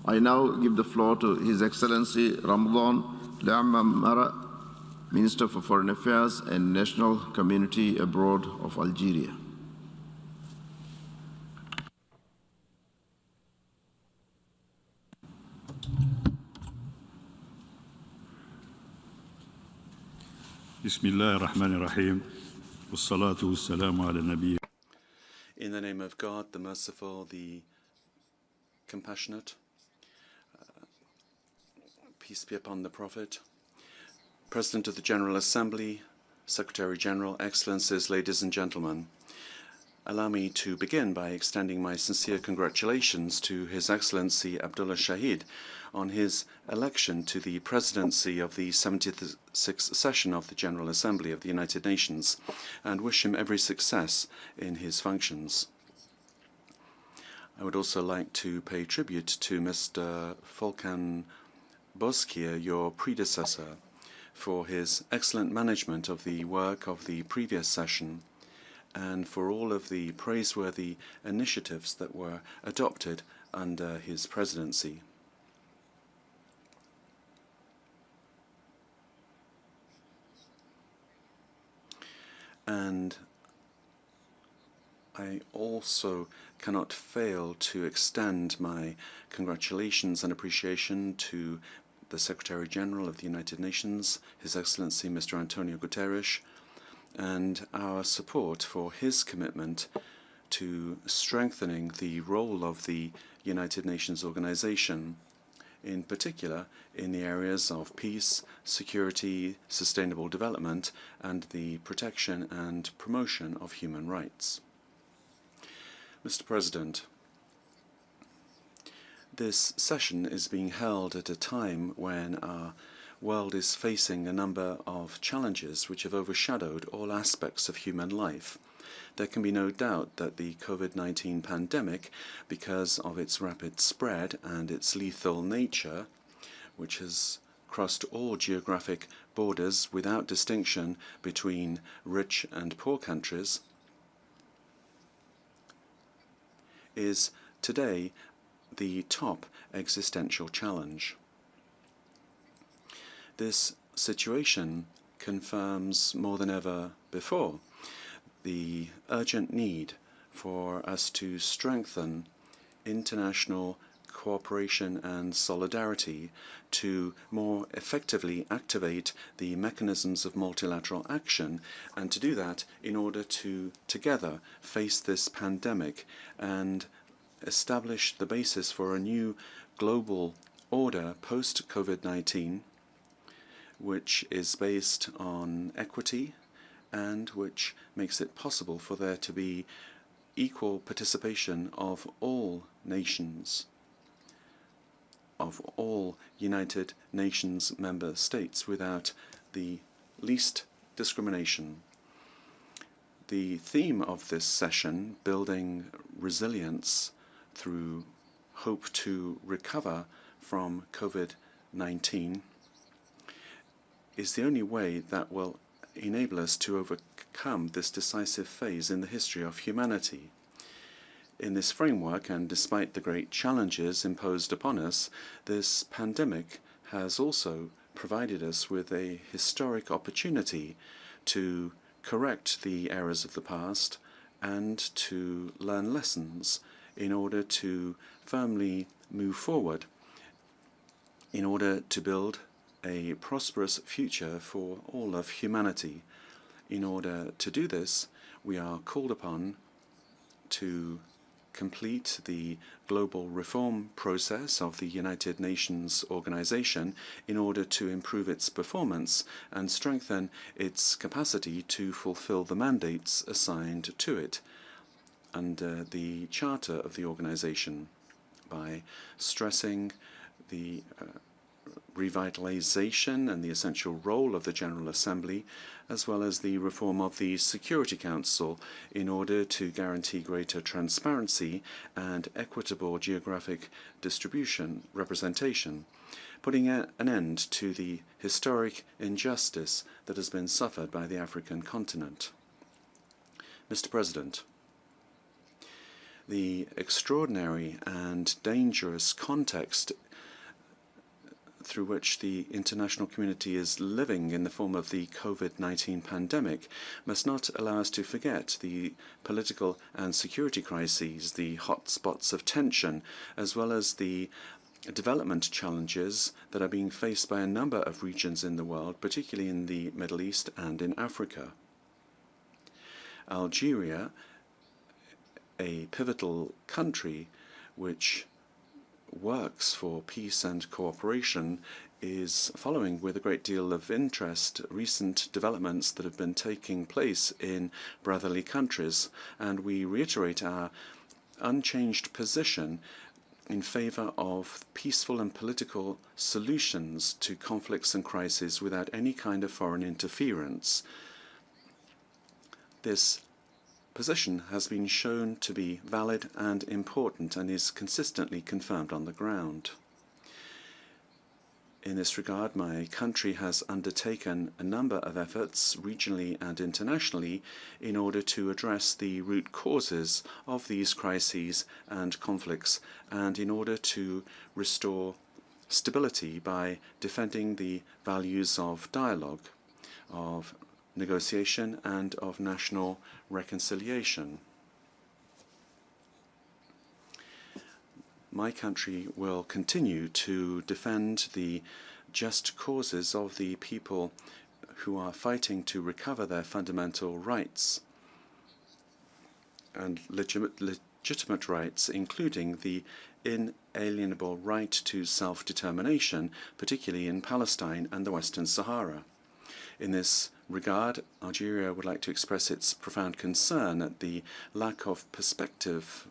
I now give the floor to His Excellency Ramadan Mara, Minister for Foreign Affairs and National Community Abroad of Algeria. Bismillah ar-Rahman ar-Rahim. Wassalatu wassalamu ala nabi. In the name of God, the Merciful, the Compassionate, peace be upon the Prophet, President of the General Assembly, Secretary General, Excellencies, ladies and gentlemen. Allow me to begin by extending my sincere congratulations to His Excellency Abdullah Shahid on his election to the presidency of the 76th session of the General Assembly of the United Nations, and wish him every success in his functions. I would also like to pay tribute to Mr. Volkan Bozkır, your predecessor, for his excellent management of the work of the previous session, and for all of the praiseworthy initiatives that were adopted under his presidency. And I also cannot fail to extend my congratulations and appreciation to the Secretary General of the United Nations, His Excellency Mr. Antonio Guterres, and our support for his commitment to strengthening the role of the United Nations organization, in particular in the areas of peace, security, sustainable development, and the protection and promotion of human rights. Mr. President, this session is being held at a time when our world is facing a number of challenges which have overshadowed all aspects of human life. There can be no doubt that the COVID-19 pandemic, because of its rapid spread and its lethal nature, which has crossed all geographic borders without distinction between rich and poor countries, is today the top existential challenge. This situation confirms more than ever before the urgent need for us to strengthen international cooperation and solidarity to more effectively activate the mechanisms of multilateral action, and to do that in order to together face this pandemic and establish the basis for a new global order post-COVID-19, which is based on equity and which makes it possible for there to be equal participation of all nations, of all United Nations member states, without the least discrimination. The theme of this session, Building Resilience through Hope to Recover from COVID-19, is the only way that will enable us to overcome this decisive phase in the history of humanity. In this framework, and despite the great challenges imposed upon us, this pandemic has also provided us with a historic opportunity to correct the errors of the past and to learn lessons in order to firmly move forward, in order to build a prosperous future for all of humanity. In order to do this, we are called upon to complete the global reform process of the United Nations organization in order to improve its performance and strengthen its capacity to fulfill the mandates assigned to it under the charter of the organization, by stressing the revitalization and the essential role of the General Assembly, as well as the reform of the Security Council in order to guarantee greater transparency and equitable geographic representation, putting an end to the historic injustice that has been suffered by the African continent. Mr. President, the extraordinary and dangerous context through which the international community is living in the form of the COVID-19 pandemic must not allow us to forget the political and security crises, the hotspots of tension, as well as the development challenges that are being faced by a number of regions in the world, particularly in the Middle East and in Africa. Algeria, a pivotal country which works for peace and cooperation, is following with a great deal of interest recent developments that have been taking place in brotherly countries, and we reiterate our unchanged position in favor of peaceful and political solutions to conflicts and crises without any kind of foreign interference. This position has been shown to be valid and important and is consistently confirmed on the ground. In this regard, my country has undertaken a number of efforts, regionally and internationally, in order to address the root causes of these crises and conflicts, and in order to restore stability by defending the values of dialogue, of negotiation, and of national reconciliation. My country will continue to defend the just causes of the people who are fighting to recover their fundamental rights and legitimate rights, including the inalienable right to self-determination, particularly in Palestine and the Western Sahara. In this regard, Algeria would like to express its profound concern at the lack of perspective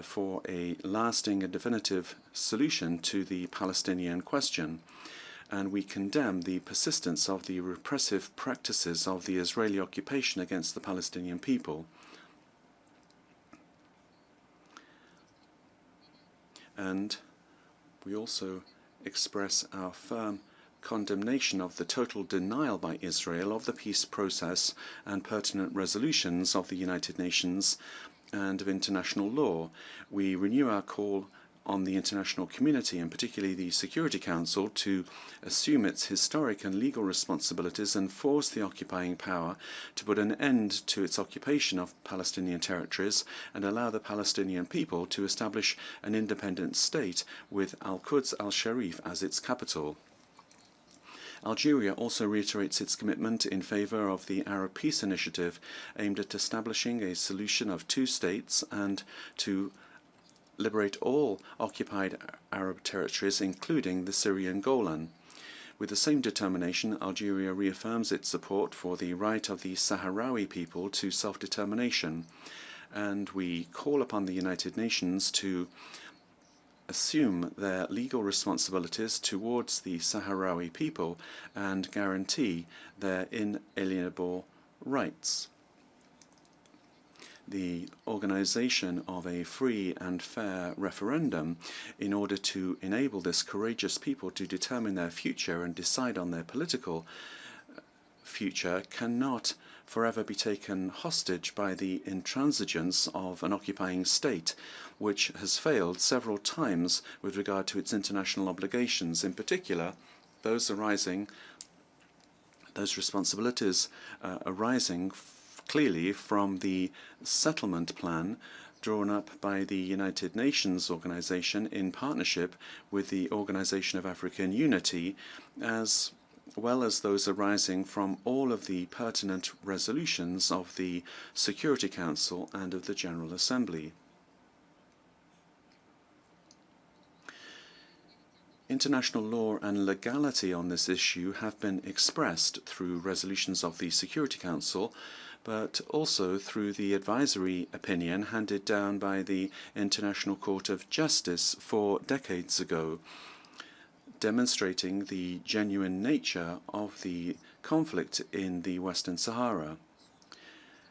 for a lasting and definitive solution to the Palestinian question, and we condemn the persistence of the repressive practices of the Israeli occupation against the Palestinian people. And we also express our firm condemnation of the total denial by Israel of the peace process and pertinent resolutions of the United Nations and of international law. We renew our call on the international community, and particularly the Security Council, to assume its historic and legal responsibilities and force the occupying power to put an end to its occupation of Palestinian territories and allow the Palestinian people to establish an independent state with Al-Quds al-Sharif as its capital. Algeria also reiterates its commitment in favor of the Arab Peace Initiative, aimed at establishing a solution of two states and to liberate all occupied Arab territories, including the Syrian Golan. With the same determination, Algeria reaffirms its support for the right of the Sahrawi people to self-determination, and we call upon the United Nations to assume their legal responsibilities towards the Sahrawi people and guarantee their inalienable rights. The organization of a free and fair referendum in order to enable this courageous people to determine their future and decide on their political future cannot forever be taken hostage by the intransigence of an occupying state, which has failed several times with regard to its international obligations, in particular those responsibilities arising clearly from the settlement plan drawn up by the United Nations organization in partnership with the Organization of African Unity, as well as those arising from all of the pertinent resolutions of the Security Council and of the General Assembly. International law and legality on this issue have been expressed through resolutions of the Security Council, but also through the advisory opinion handed down by the International Court of Justice 4 decades ago, demonstrating the genuine nature of the conflict in the Western Sahara,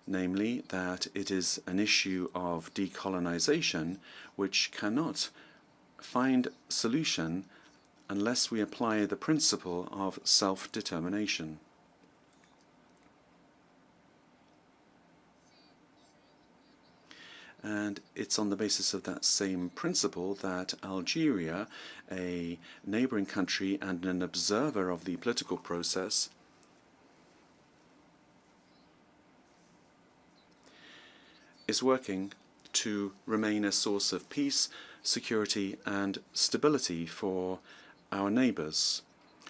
namely that it is an issue of decolonization which cannot find solution unless we apply the principle of self-determination. And it's on the basis of that same principle that Algeria, a neighboring country and an observer of the political process, is working to remain a source of peace, security and stability for our neighbours.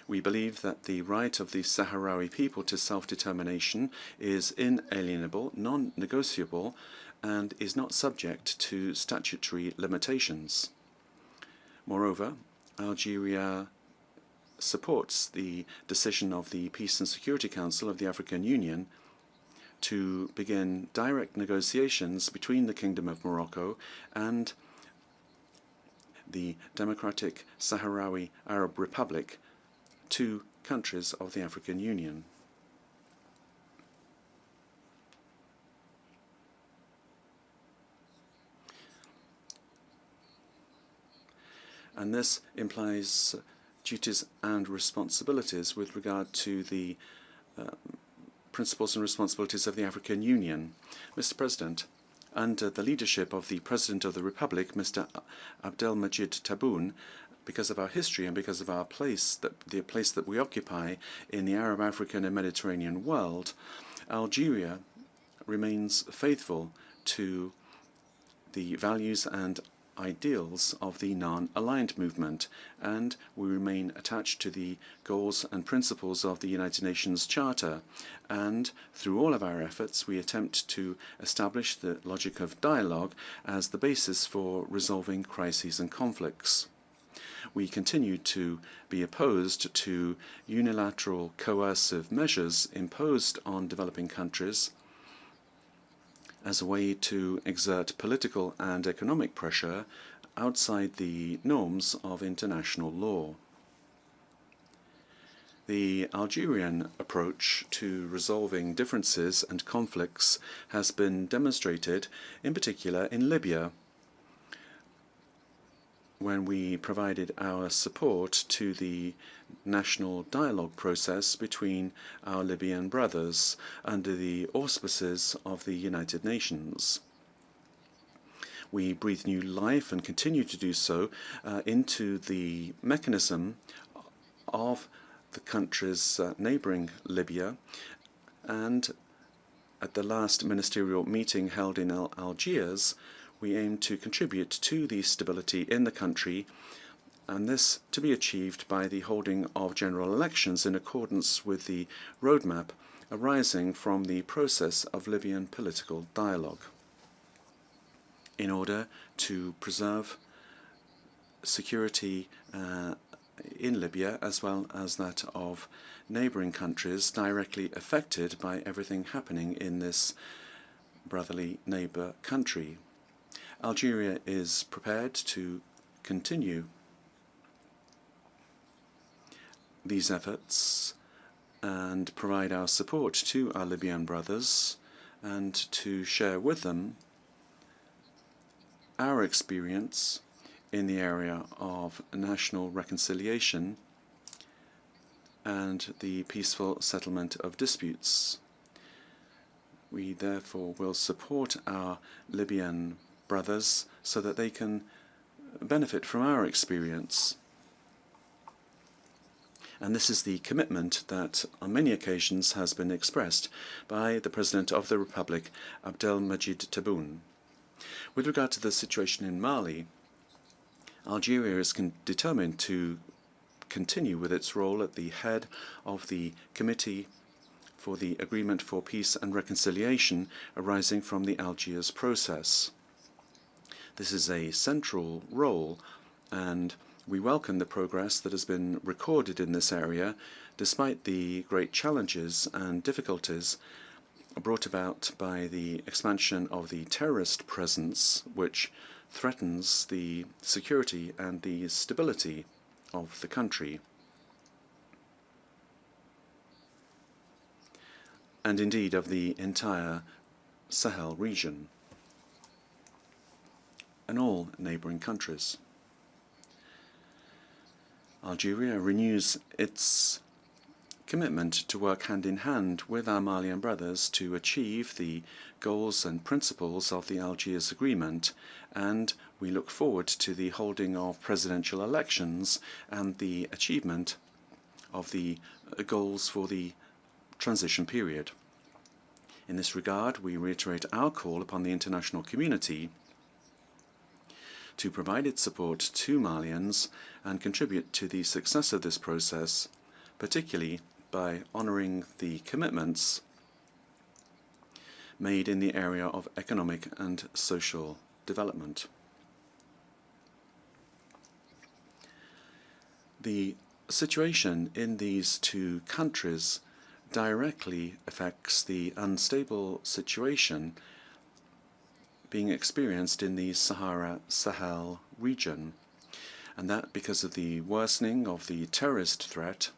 We believe that the right of the Sahrawi people to self-determination is inalienable, non-negotiable, and is not subject to statutory limitations. Moreover, Algeria supports the decision of the Peace and Security Council of the African Union to begin direct negotiations between the Kingdom of Morocco and the Democratic Sahrawi Arab Republic, two countries of the African Union. And this implies duties and responsibilities with regard to the principles and responsibilities of the African Union. Mr. President, under the leadership of the President of the Republic, Mr. Abdelmajid Tebboune, because of our history and because of our place, the place that we occupy in the Arab, African and Mediterranean world, Algeria remains faithful to the values and ideals of the non-aligned movement, and we remain attached to the goals and principles of the United Nations Charter. And through all of our efforts, we attempt to establish the logic of dialogue as the basis for resolving crises and conflicts. We continue to be opposed to unilateral coercive measures imposed on developing countries as a way to exert political and economic pressure outside the norms of international law. The Algerian approach to resolving differences and conflicts has been demonstrated, in particular in Libya, when we provided our support to the national dialogue process between our Libyan brothers under the auspices of the United Nations. We breathe new life and continue to do so into the mechanism of the countries neighbouring Libya, and at the last ministerial meeting held in Algiers, we aim to contribute to the stability in the country, and this to be achieved by the holding of general elections in accordance with the roadmap arising from the process of Libyan political dialogue. In order to preserve security in Libya, as well as that of neighbouring countries directly affected by everything happening in this brotherly neighbour country. Algeria is prepared to continue these efforts and provide our support to our Libyan brothers and to share with them our experience in the area of national reconciliation and the peaceful settlement of disputes. We therefore will support our Libyan brothers so that they can benefit from our experience. And this is the commitment that on many occasions has been expressed by the President of the Republic, Abdelmajid Tebboune. With regard to the situation in Mali, Algeria is determined to continue with its role at the head of the Committee for the Agreement for Peace and Reconciliation arising from the Algiers process. This is a central role, and we welcome the progress that has been recorded in this area, despite the great challenges and difficulties brought about by the expansion of the terrorist presence, which threatens the security and the stability of the country, and indeed of the entire Sahel region and all neighbouring countries. Algeria renews its commitment to work hand in hand with our Malian brothers to achieve the goals and principles of the Algiers Agreement, and we look forward to the holding of presidential elections and the achievement of the goals for the transition period. In this regard, we reiterate our call upon the international community to provide its support to Malians and contribute to the success of this process, particularly by honouring the commitments made in the area of economic and social development. The situation in these two countries directly affects the unstable situation being experienced in the Sahara-Sahel region, and that because of the worsening of the terrorist threat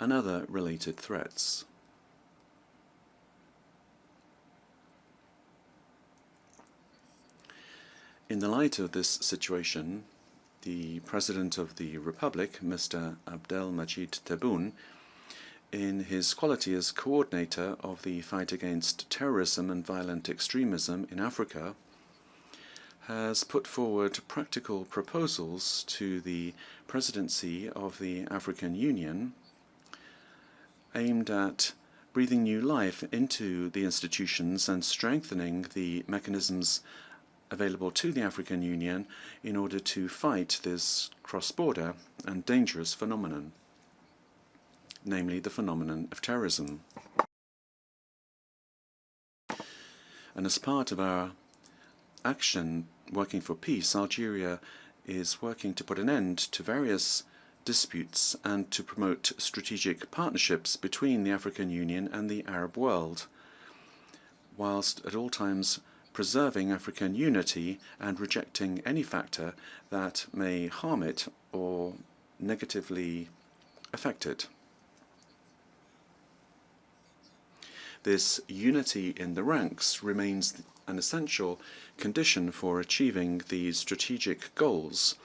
and other related threats. In the light of this situation, the President of the Republic, Mr. Abdelmajid Tebboune, in his quality as coordinator of the fight against terrorism and violent extremism in Africa, has put forward practical proposals to the presidency of the African Union aimed at breathing new life into the institutions and strengthening the mechanisms available to the African Union in order to fight this cross-border and dangerous phenomenon, namely the phenomenon of terrorism. And as part of our action working for peace, Algeria is working to put an end to various disputes and to promote strategic partnerships between the African Union and the Arab world, whilst at all times preserving African unity and rejecting any factor that may harm it or negatively affect it. This unity in the ranks remains an essential condition for achieving the strategic goals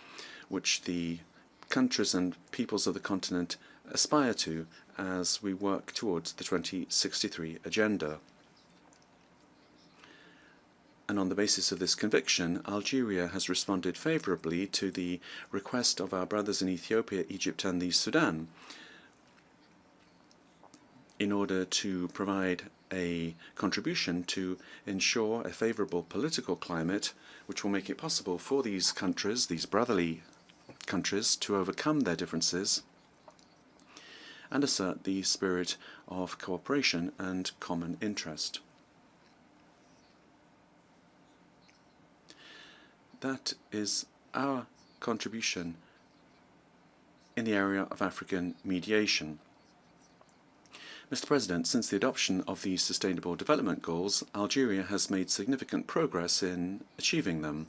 which the countries and peoples of the continent aspire to as we work towards the 2063 agenda. And on the basis of this conviction, Algeria has responded favourably to the request of our brothers in Ethiopia, Egypt and the Sudan in order to provide a contribution to ensure a favourable political climate which will make it possible for these countries, these brotherly countries, to overcome their differences and assert the spirit of cooperation and common interest. That is our contribution in the area of African mediation. Mr. President, since the adoption of the Sustainable Development Goals, Algeria has made significant progress in achieving them.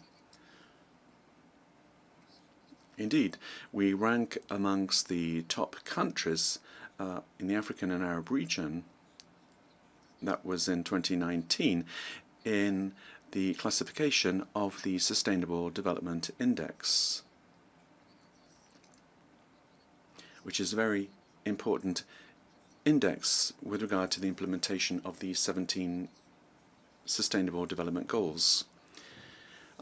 Indeed, we rank amongst the top countries in the African and Arab region, that was in 2019, in the classification of the Sustainable Development Index, which is a very important index with regard to the implementation of the 17 Sustainable Development Goals.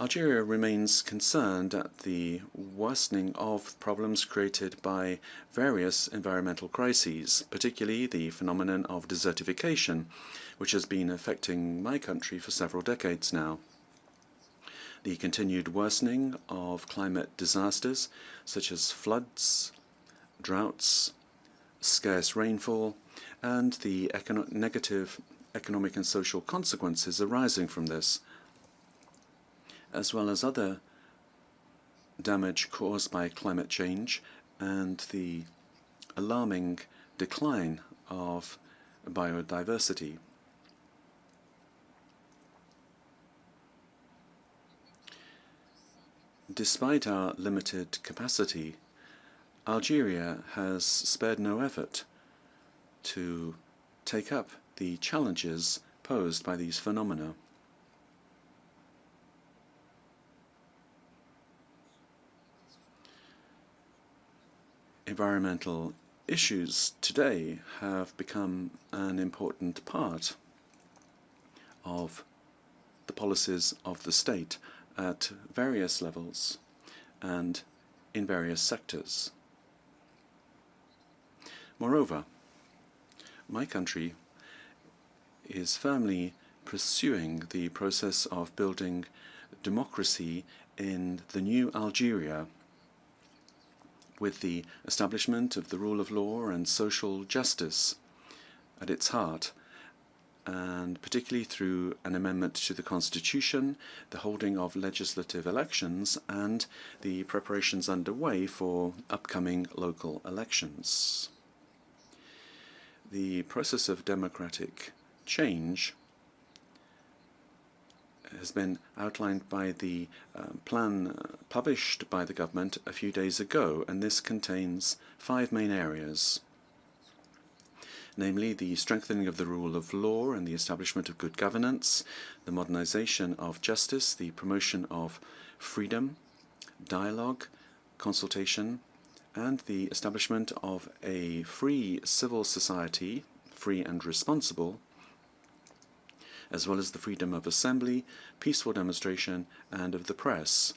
Algeria remains concerned at the worsening of problems created by various environmental crises, particularly the phenomenon of desertification, which has been affecting my country for several decades now. The continued worsening of climate disasters, such as floods, droughts, scarce rainfall, and the negative economic and social consequences arising from this, as well as other damage caused by climate change and the alarming decline of biodiversity. Despite our limited capacity, Algeria has spared no effort to take up the challenges posed by these phenomena. Environmental issues today have become an important part of the policies of the state at various levels and in various sectors. Moreover, my country is firmly pursuing the process of building democracy in the new Algeria, with the establishment of the rule of law and social justice at its heart, and particularly through an amendment to the Constitution, the holding of legislative elections, and the preparations underway for upcoming local elections. The process of democratic change has been outlined by the plan published by the government a few days ago, and this contains 5 main areas, namely the strengthening of the rule of law and the establishment of good governance, the modernization of justice, the promotion of freedom, dialogue, consultation, and the establishment of a free civil society, free and responsible, as well as the freedom of assembly, peaceful demonstration, and of the press,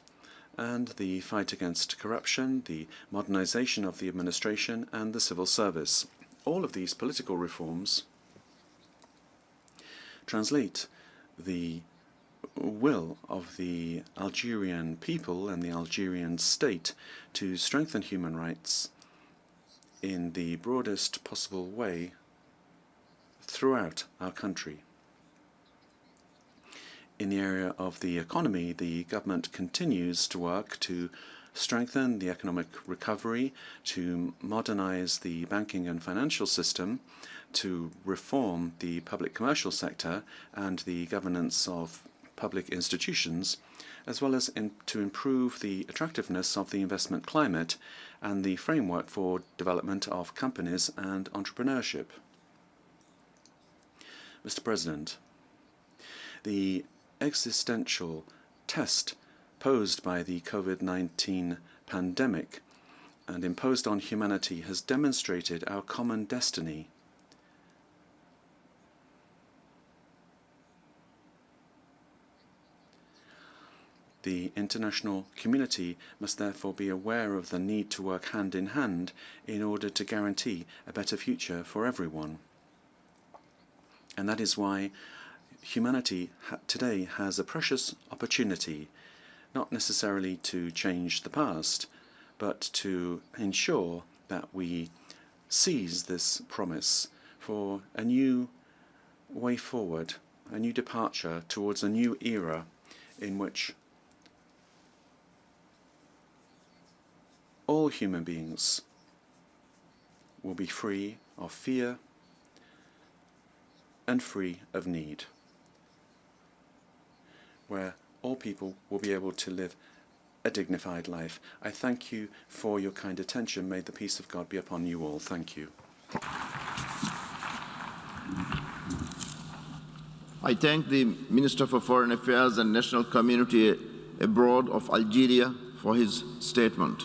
and the fight against corruption, the modernization of the administration, and the civil service. All of these political reforms translate the will of the Algerian people and the Algerian state to strengthen human rights in the broadest possible way throughout our country. In the area of the economy, the government continues to work to strengthen the economic recovery, to modernize the banking and financial system, to reform the public commercial sector and the governance of public institutions, as well as to improve the attractiveness of the investment climate and the framework for development of companies and entrepreneurship. Mr. President, the existential test posed by the COVID-19 pandemic and imposed on humanity has demonstrated our common destiny. The international community must therefore be aware of the need to work hand in hand in order to guarantee a better future for everyone. And that is why humanity today has a precious opportunity, not necessarily to change the past, but to ensure that we seize this promise for a new way forward, a new departure towards a new era in which all human beings will be free of fear and free of need, where all people will be able to live a dignified life. I thank you for your kind attention. May the peace of God be upon you all. Thank you. I thank the Minister for Foreign Affairs and National Community Abroad of Algeria for his statement.